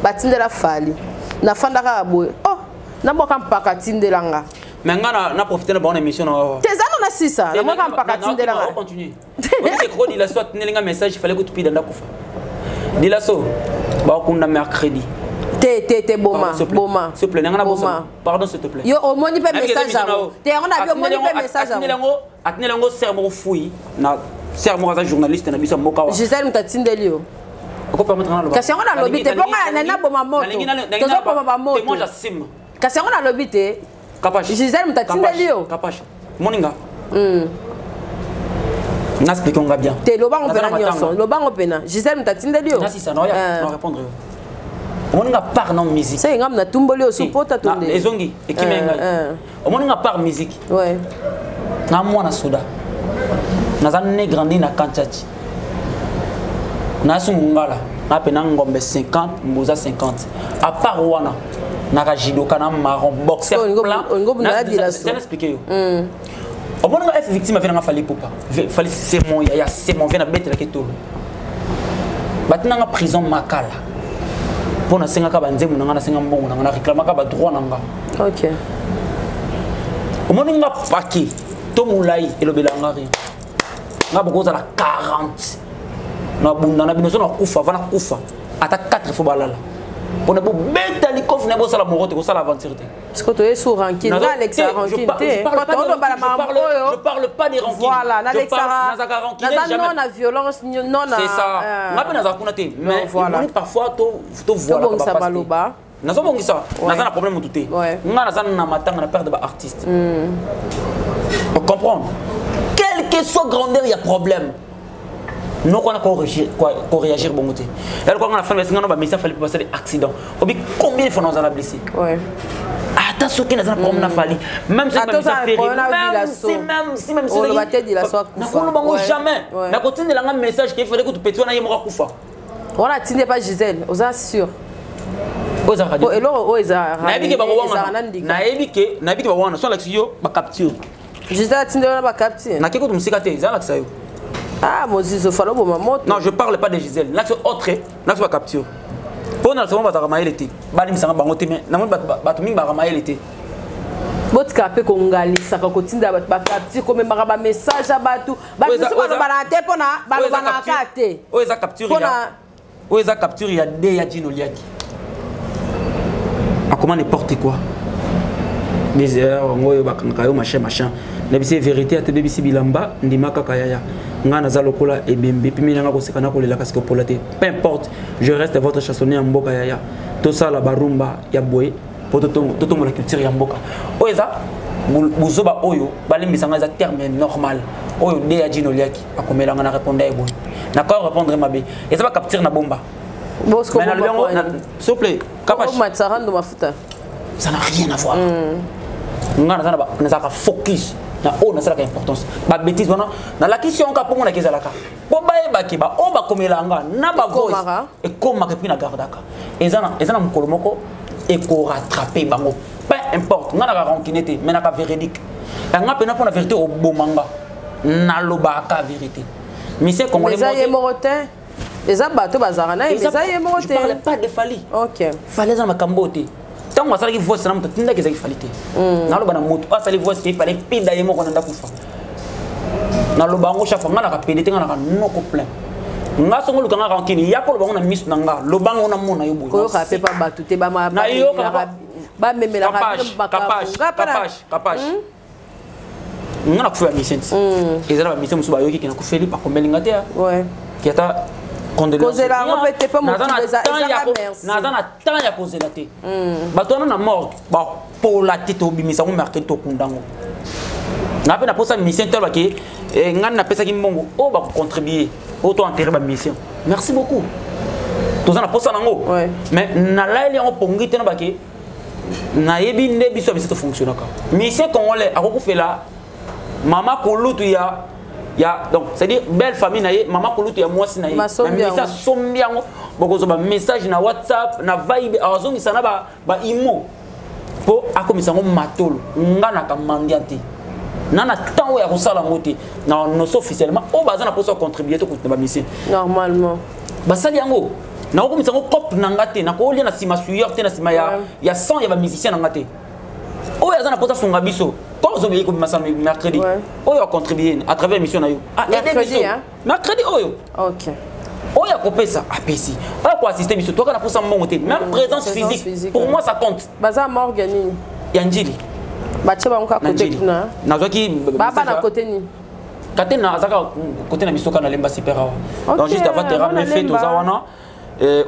batindela fali na fandaka boy oh na boka mpaka tindelanga mais ngana na profiter na bonne émission na tezano na sisa na boka mpaka tindelanga on continue on dit que il a soit tenelinga message il fallait que tu pida ndakufa dila so ba kunda mercredi Té boma boma s'il te plaît nanga boma pardon s'il te plaît yo au moni pe message amo té on a vu moni pe message amo atnelango sermo fouille na sermo za journaliste na biso moka wa Gisèle mutatindeli yo ko permettre na loba kasi on a lobby té ponga na boma moto tozo boma moto moi j'assume kasi on a lobby té capage Gisèle mutatindeli yo capage moninga n'explique on bien té lobango pena nyonso lobango pena Gisèle mutatindeli yo nasi ça non répondre on a part non musique c'est ngam na tumboli osupota tonde ezongi ekimenga on a part musique ouais na mwana soda na zanne grandi na kanchachi na sungala na pena ngombe 50 mbuza 50 à part wana na kajidoka na marron boxer plan na expliquer yo on a fait victime avec na fali popa fali c'est mon ya c'est mon vient na bête la ketolo batina na prison makala pour na senga ka banzemu na ngana senga mbongo na ngana réclamer ka ba droit na nga OK au moins nga paki to mulai elobelanga ri nga bokoza la 40 na bunda na binoso na kufa vana kufa ata 4 fois balala pour na bo beta li kof na bo sala morote ko sala aventure te parce que tu es sur ranking na Alex ranking te je parle pas des rankings voilà na Alex non na violence non na c'est ça nga pe na za kuna te mais parfois to voilà ça baloba nazo bongisa naza na problème tout te nga naza na matanga na perdre ba artiste on comprend quel que soit grandeur il y a problème non qu'on a réagir bon côté alors quand on a fait mais on a mis ça fallait passer des accidents obi combien de fois on a blessé ouais attends ce qui n'a pas problème fallu même si même si on va te dire la soirée on jamais mais continue de lancer message qu'il fallait que tu pétoues na yemora kufa on a tindé pas Gisèle aux sûr oza radio et là oza naibike ba wana naibike ba wana so la yo ba capture Gisèle tindé ba capture na keko tumsika te za la kisayo. Ah, Moses, non, je parle pas de Gisèle. Là, c'est autre. Là, c'est pas capture. Pour nous, c'est bon, il était. Balim, ça va bangoter, mais non, il était. Votre capé congali, ça va continuer à capture comme un message à Batou. Batou, c'est pas le pour na où est la capture? Où est la capture? Il y a des Yadjin Oliaki. Comment n'importe quoi. Des heures, on va machin. C'est vérité à te BBC Bilamba, Ndimaka Kayaya. Ngana Zalokola et Bimbi, Piminanga Kosekana Kolela Kaskopolate. Peu importe, je reste votre chansonnier en Mboka Yaya. Tout ça, la barumba, Yaboé, pour tout la culture Yamboka. Oeza, Bouzoba Oyo, Balimbi Sanga, terme normal. Oyo, Dea Djinoliaki, à Komelanga na répondre à Eboy. D'accord, répondre ma bé. Et ça va capturer na bomba. S'il vous plaît, ça n'a rien à voir. Ngana Focus. na o na sala ka importance ba bêtise wana na la question ka pongo na kezala ka po ba e ba ki ba o ba komelanga na ba voice e koma ke pina gardaka ezana mkolomoko e ko rattraper bango peu importe ngana ka rankinete mais na ka véridique nga pena pour la vérité au bomanga na lobaka vérité mais c'est comme les mots les abato bazarana et les aïemorote. Je parle pas de Fali. OK. Fallait dans ma cambote. Tant que ça qui voit ça na mutinda ke zaki falite. Na loba na moto asa li voice ki fallait pida yemo ko nda kufa. Na loba ngo chaque fois ngana ka péditer ngana ka noko plein. Nga songo luka nga rankini ya ko loba ngo na miss na nga loba ngo na mona yo boy. Ko ka pe pa batu te ba ma na yo ba memela capage. Ngana kufa mission. Ezala mission musuba yo ki na kufeli pa komelinga te. Ouais. Qui a causé la répété pas mon nazana tant ya causé la té batona na mort ba pour la tête obimisa ko mercredi to kundango na pe na posa mission tel ba ki ngana na pesa ki mbongo o ba contribuer auto enterrer ba mission merci beaucoup tous na posa nango mais na la ili on pongi te na ba ki na yebi nde biso biso fonctionner ka mission congolais a ko fela mama ko lutu ya donc c'est dire belle famille naie maman kolutu ya moi sinaye message sombiango bokozo ba message na WhatsApp na vibe azongi sana ba imo po akomisa ngo matolo ngana ka mandiante nana temps ya kosala ngote na no officiellement o bazana pour ça contribuer to ba mission normalement basali yango na komisa ngo cop na ngate na ko lia na sima sueur te na sima ya 100 ya ba musicien na ngate o yazana pour ça songa biso vous avez mercredi. Oyo a contribué à travers l'émission na yo. Mercredi hein. Mercredi oyo. OK. Oyo a coupé ça à PC. Oyo ko assister biso toi kana pour ça monter. Même présence physique pour moi ça compte. Baza morgani. Yanjili. Bache ba nka côté kuna. Nazoki baba na côté ni. Kate na azaka côté na biso kana lemba super awa. Donc juste avant terrain me fait to zawana.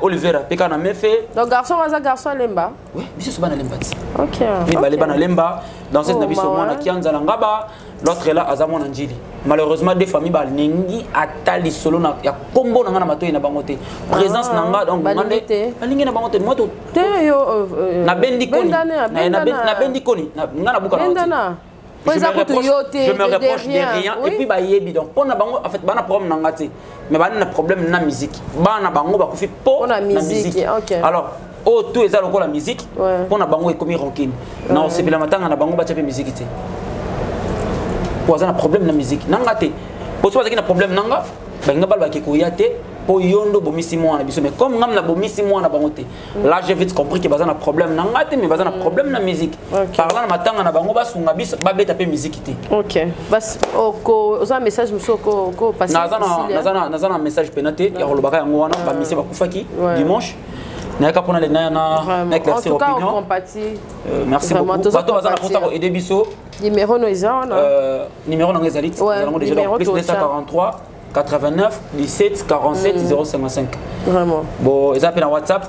Olivera peka na mefe donc garçon lemba oui biso so bana lemba OK mais bale bana lemba dans cette nabiso mona kianza na ngaba l'autre là azamo na njili malheureusement des familles ba ningi atali solo na ya kombo na ngana matoyi na bangote présence na nga donc ngande alingi na bangote moto te yo na bendi koni na bendi koni ngana buka na je me reproche de rien et puis bah yebi donc on a bango en fait bana problème na ngati mais bana problème na musique bana bango ba kufi po na musique alors oh tout est ça le la musique pour na bango et comme rancune non c'est bila matanga na bango ba tchape musique té pour ça na problème na musique na ngati pour ça na problème nanga ba ngabal ba kikuya té po yondo bomisi mwana biso mais comme ngam na bomisi mwana bangote là j'ai vite compris que bazana problème na ngate mais bazana problème na musique parlant na matanga na bango basunga biso ba beta pe musique té OK bas oko oza message muso ko passer nazana message penaté ya rolobaka yango wana ba misi ba kufaki dimanche na ka pona le na éclaircir opinion merci beaucoup bato bazana pour ça ko aider biso numéro no ezana numéro na ngezali nous déjà plus 243 89 17 47 055. Vraiment. Bon, ils appellent en WhatsApp.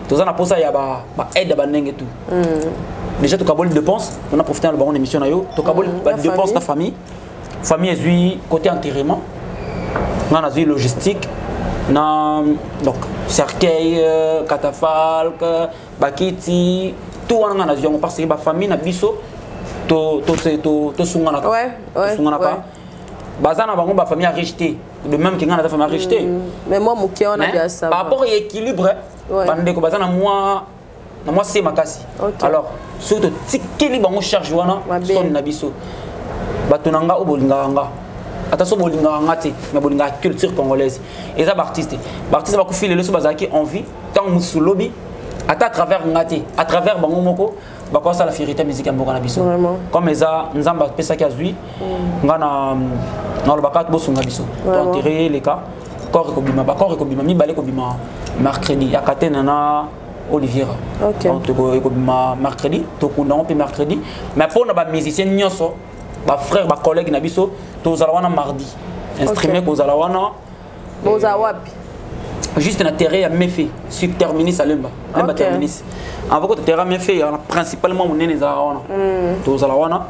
Tous en a pour ça, il y a aide à banning tout. Déjà, tu as de dépenses. On a profité de la bonne émission. Tu as dépenses de la famille. Famille est côté enterrement. On a vu logistique. Donc, cercueil, catafalque, bakiti, tout on a vu. On passe la famille, na biso, to sungana. Ouais. Bazana bango ba famille a rejeté de même que ngana ta famille a rejeté mais moi muké on a bien ça par rapport à équilibre bande ko bazana moi c'est makasi alors surtout tikeli bango charge wana son na biso batunanga obolinga nga ata so bolinga nga te mais bolinga culture congolaise et ça artiste ba ko filer le so bazaki envie tant musulobi ata à travers ngate à travers bango moko bakwa ça la vérité musique mboka na biso comme eza nzamba pesa ki azui ngana na le bakat bosunga biso enterrer les cas corps ko bima mi balé ko bima mercredi akatena na Oliviera donc ko bima mercredi to kunda on peut mercredi mais pour na ba musicien nyoso ba frère ba collègue na biso to zalawana mardi instrument ko zalawana boza wapi juste na terrain ya mefe sur terminus à lemba terminus avant que terrain mefe ya principalement mon nene zalawana to zalawana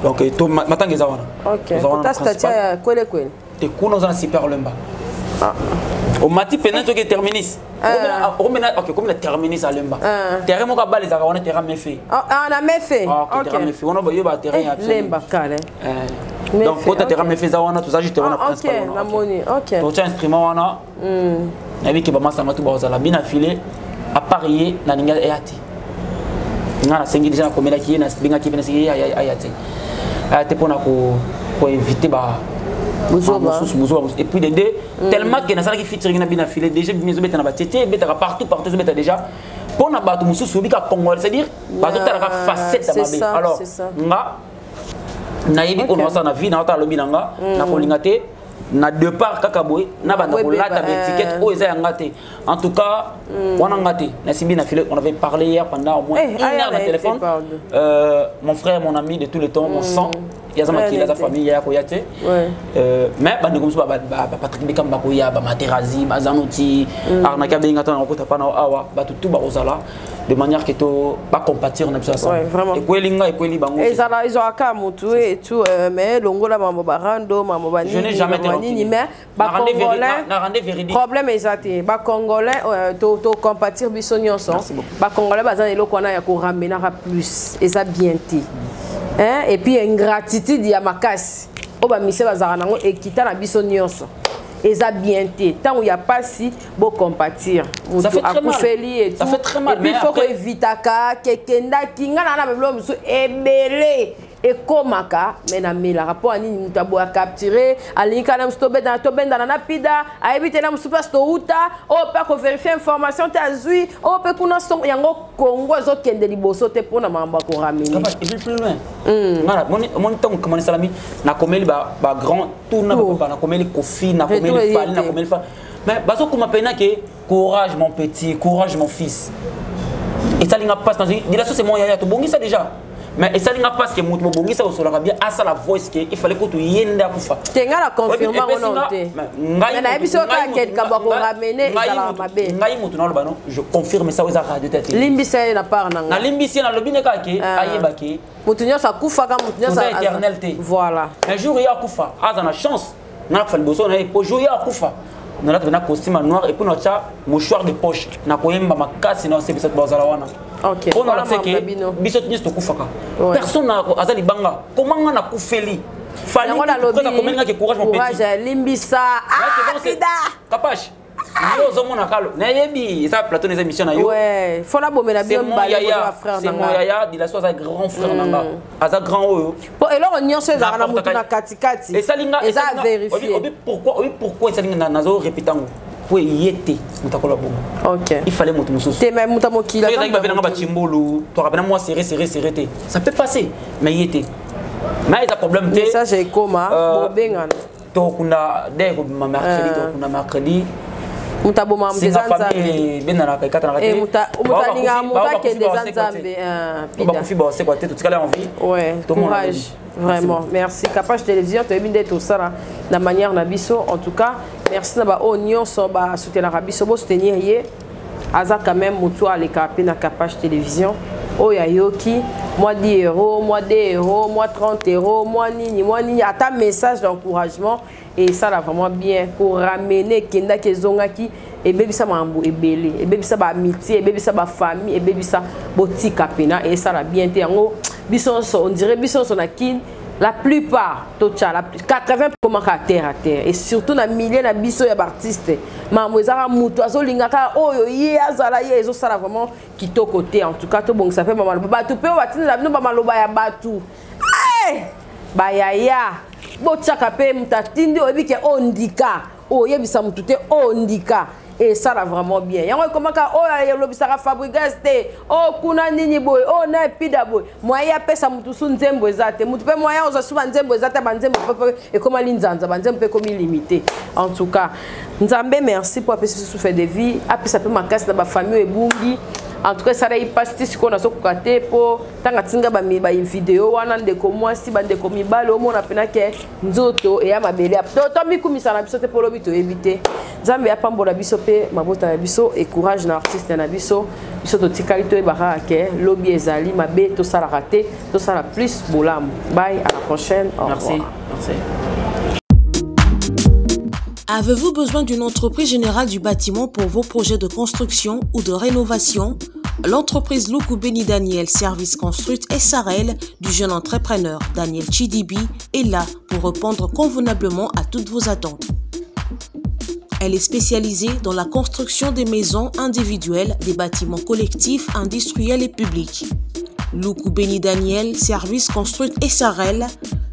donc to matanga zalawana OK ta statia kwele te kuno za super lemba au mati pendant que terminus comme la terminus à l'emba terrain mon bas les on a terrain me fait on a me fait OK terrain me fait on a ba terrain l'emba calé donc quand terrain me fait ça on a tout ça juste on a OK la monnaie OK donc tu instrument on a nabi ke ba masa matu ba za la bina filé à parier na ninga eati ngana sengi déjà comme la qui na binga qui pensi ayati ayati pour na ko éviter ba et puis des deux tellement que na sala qui featuring na bina filé déjà bimezo beta na ba tete beta partout beta déjà pour na ba to mususu bika congolais c'est-à-dire ba to tala facette mabe alors nga na yebi ko no sa na vie na ta lobi nga na ko lingate na deux parts kakaboy na banda ko lata étiquette o eza ngate en tout cas on a ngate na simbi na filé on avait parlé hier pendant au moins 1 heure au téléphone mon frère mon ami de tous les temps mon sang il y a sa famille ya ko yate mais bande comme ça Patrick Bekamba ko ya ba Materazi bazanoti arnaka benga tan ko tapana awa ba tout ba ozala de manière que to pas compatir na bisa ça et ko linga et ko li bango et ça là ils ont aka mutu et tout mais longola mambo barando mambo bani je n'ai jamais nini mais ba congolais problème exact ba congolais to compatir biso nyonso ba congolais bazana eloko na ya ko ramener plus et ça bien ti hein et puis ingratitude ya makasi o ba mise bazara nango ekita na biso nyonso et ça bien té tant où il y a pas si beau compatir ça fait très mal ça fait très mal mais il faut que vitaka kekenda kinga na na belo musu ebele et komaka mais na mila rapport ani mutabo a capturer alinka na mstobe dans to benda na pida a éviter na msupa sto uta o pas ko vérifier information ta zui o pe kuna son yango Congo zo kende liboso te pona mamba ko rameni et puis plus loin voilà mon temps comment salami na komeli ba grand tout na pas na komeli kofi na komeli fali na komeli fa mais bazo kuma pena que courage mon petit courage mon fils et ça linga passe dans une relation c'est mon yaya to bongi ça déjà mais et ça n'a pas ce que mutu bongi ça au sola bien à ça la voice que il fallait que tu yenda kufa tenga la confirmer on noté mais na biso ka quelqu'un ba ko ramener ça mabe ngai mutu na lo bano je confirme ça aux radio tête limbisa na par na limbisa na lobine ka ke ayeba ke mutu nyosa kufa ka mutu nyosa éternalité voilà un jour il y a kufa a na chance na fa liboso na pour jour il y a kufa on a un costume noir et puis notre mouchoir de poche na koyemba makasi na c'est cette bazala wana OK on a fait que biso tnis to kufaka personne na azali banga comment na kufeli fallait comment que courage mon petit courage limbisa capache yo zo mona kalo na yebi ça plateau des émissions na yo ouais faut la bomber la bien balé frère c'est mon yaya de la soirée grand frère nanga aza grand oyo et là on y se za na mutu na katikati et ça linga et ça vérifier pourquoi ça linga nazo répétango pour yété mutakola bongo OK il fallait mutu mususu te même mutamokila ça va venir ba chimbolo to rapena moi serré ça peut passer mais yété mais il y a problème té ça j'ai coma bobengana to kuna dès mercredi to kuna mercredi mutaboma mtezanza benana ka katana kate mutalinga mutake dezanza pida ba fiba c'est quoi tu tikala en vie ouais courage vraiment merci Capache télévision to ebinde tout ça la manière na biso en tout cas merci na ba onion so ba soutenir na biso bo soutenir yé aza quand même mutu ale kapé na Capache télévision oya yoki moi 10 €, moi 2 €, moi 30 €, moi nini à ta message d'encouragement et ça là vraiment bien pour ramener kenda kezongaki et bebisa mambo ebele et bebisa ba amitié et bebisa ba famille et bebisa botika pena et ça là bien te yango biso on dirait biso son akin la plupart tocha la 80 comment à terre et surtout na milliers na biso ya artiste mambo ezaka mutu azolingaka oyo ye azala ye ezo sala vraiment kitoko te en tout cas to bon ça fait maman ba tu pe watina bino ba maloba ya batu ba yaya bochaka pe mutatindi obike ondika oyebisa mutu te ondika et ça là vraiment bien yango comment ka o lobisaka Fabrigas te o kuna nini boy o na pida boy moya pesa mutu su nzembo ezate mutu pe moya oza su nzembo ezate banzembo et comment linzanza banzembo pe comme limité en tout cas nzambe merci pour appeler sous fait de vie apesa pe makasi na ba famille ebungi en tout cas ça là il passe ce qu'on a so kokate po tanga tinga ba vidéo wana ndeko mwasi ba ndeko mibale o mona pena ke nzoto e ya mabele to mikumisa na biso te po lobi to éviter nzambe apambola biso pe mabota na biso et courage na artiste na biso to tikali to e bara ke lobi ezali mabe to sala raté to sala plus bolam bye à la prochaine au revoir. Merci Avez-vous besoin d'une entreprise générale du bâtiment pour vos projets de construction ou de rénovation? L'entreprise Luku Beni Daniel Service Construit SRL du jeune entrepreneur Daniel Chidibi est là pour répondre convenablement à toutes vos attentes. Elle est spécialisée dans la construction des maisons individuelles, des bâtiments collectifs, industriels et publics. Luku Beni Daniel Service Construit SRL,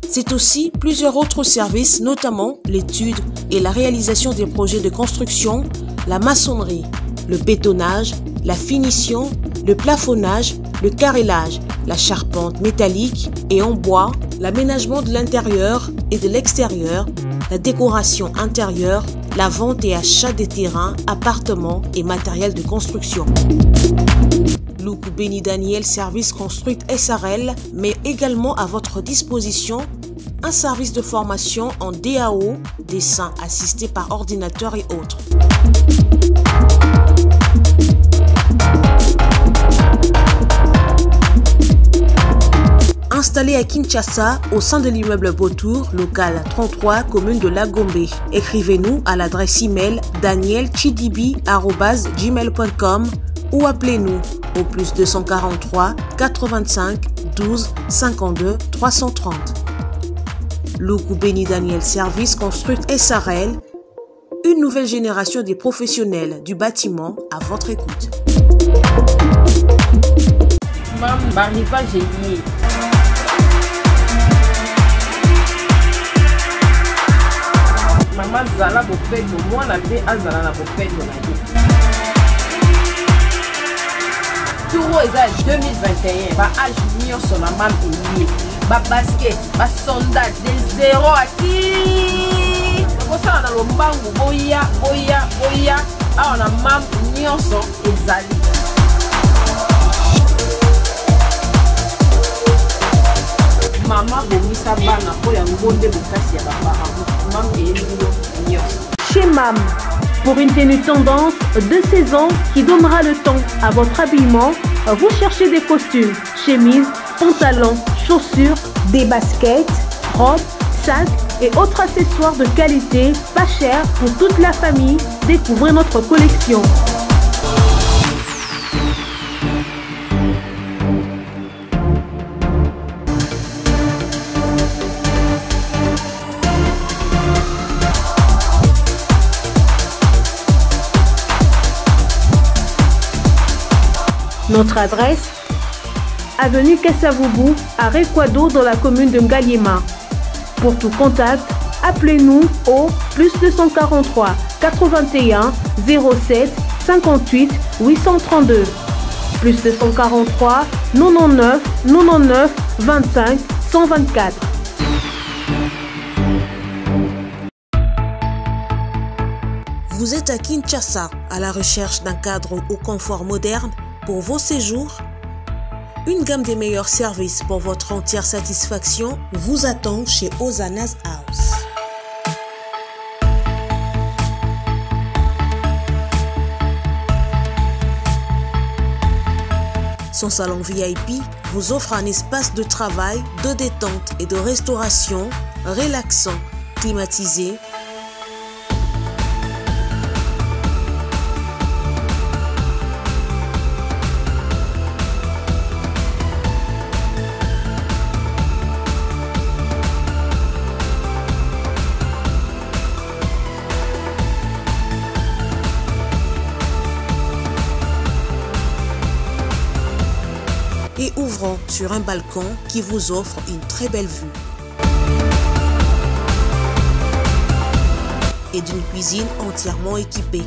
c'est aussi plusieurs autres services, notamment l'étude et la réalisation des projets de construction, la maçonnerie, le bétonnage, la finition, le plafonnage, le carrelage, la charpente métallique et en bois, l'aménagement de l'intérieur et de l'extérieur, la décoration intérieure, la vente et achat des terrains, appartements et matériel de construction. Luku Beni Daniel Service Construit SRL met également à votre disposition un service de formation en DAO, dessin assisté par ordinateur et autres. Installé à Kinshasa, au sein de l'immeuble Beautour, local 33, commune de Lagombe. Écrivez-nous à l'adresse email danielchidibi@gmail.com ou appelez-nous au +243 85 12 52 330. Luku Beni Daniel Service Construit SRL, une nouvelle génération des professionnels du bâtiment à votre écoute. Maman Zala Bopedo, moi la paix Azala na Bopedo na vie. Touro est à 2021, ba âge mignon sur la maman et ba basket, ba sondage, des 0 à 10. Pour ça on a le mbangu, boya, ah on a maman mignon sur ezali. Maman bomisa bana po ya ngonde bokasi ya bapara. Chez MAM, pour une tenue tendance de saison qui donnera le ton à votre habillement, vous cherchez des costumes, chemises, pantalons, chaussures, des baskets, robes, sacs et autres accessoires de qualité, pas cher pour toute la famille. Découvrez notre collection. Notre adresse, avenue Kassavoubou, à Rekwado, dans la commune de Ngaliema. Pour tout contact, appelez-nous au +243 81 07 58 832. +243 99 99 25 124. Vous êtes à Kinshasa, à la recherche d'un cadre au confort moderne pour vos séjours? Une gamme des meilleurs services pour votre entière satisfaction vous attend chez Hosanna's House. Son salon VIP vous offre un espace de travail, de détente et de restauration relaxant, climatisé, et ouvrant sur un balcon qui vous offre une très belle vue. Et d'une cuisine entièrement équipée.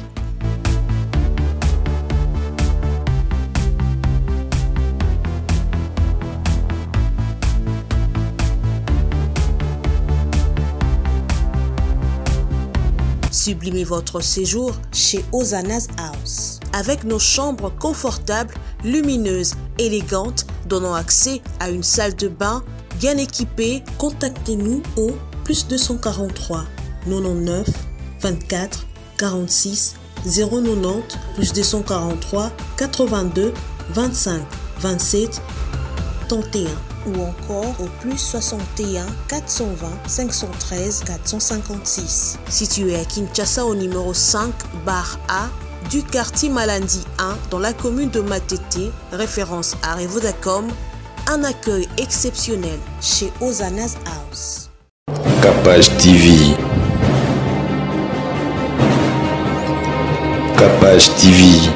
Sublimez votre séjour chez Hosanna's House. Avec nos chambres confortables, lumineuses, élégantes, donnant accès à une salle de bain bien équipée, contactez-nous au +243 99 24 46 090 +243 82 25 27 31 ou encore au plus 61 420 513 456. Situé à Kinshasa au numéro 5 bar A du quartier Malandi 1 dans la commune de Matete, référence à Revodacom, un accueil exceptionnel chez Ozanas House. Capage TV. Capage TV.